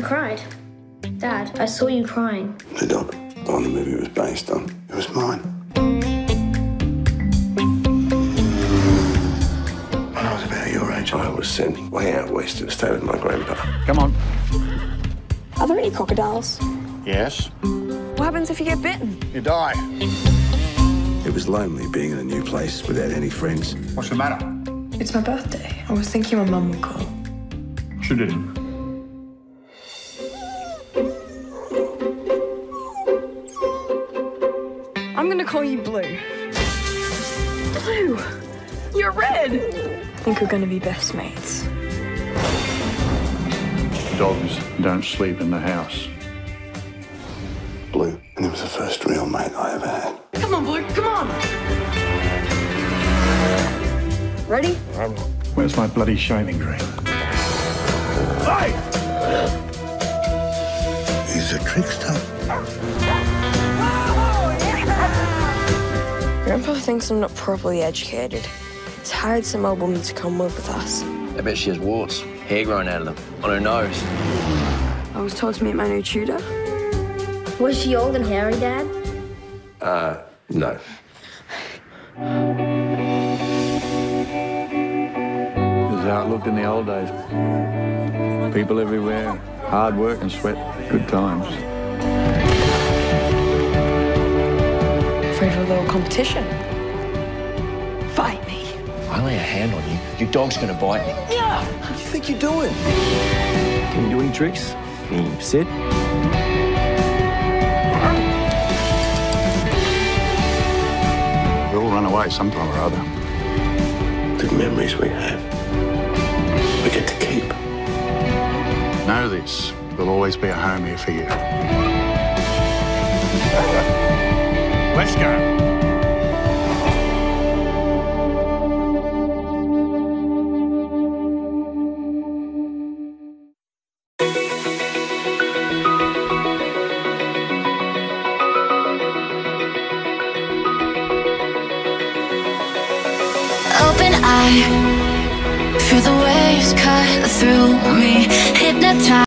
cried. Dad, I saw you crying. The dog on the movie was based on. It was mine. When I was about your age, I was sent way out west to stay with my grandpa. Come on. Are there any crocodiles? Yes. What happens if you get bitten? You die. It was lonely being in a new place without any friends. What's the matter? It's my birthday. I was thinking my mum would call. She didn't. I'm gonna call you Blue. Blue! You're red! I think we're gonna be best mates. Dogs don't sleep in the house. Blue. And he was the first real mate I ever had. Come on, Blue, come on! Ready? Where's my bloody shaving cream? Hey! He's a trickster. Grandpa thinks I'm not properly educated. He's hired some old woman to come live with us. I bet she has warts, hair growing out of them, on her nose. I was told to meet my new tutor. Was she old and hairy, Dad? No. This is how it looked in the old days. People everywhere, hard work and sweat, good times. Afraid of a little competition? Fight me. If I lay a hand on you, your dog's gonna bite me. Yeah! What do you think you're doing? Can you do any tricks? Any sit? We all run away sometime or other. The memories we have, we get to keep. Know this, there'll always be a home here for you. Let's go. Open eye, feel the waves cut through me, hypnotized.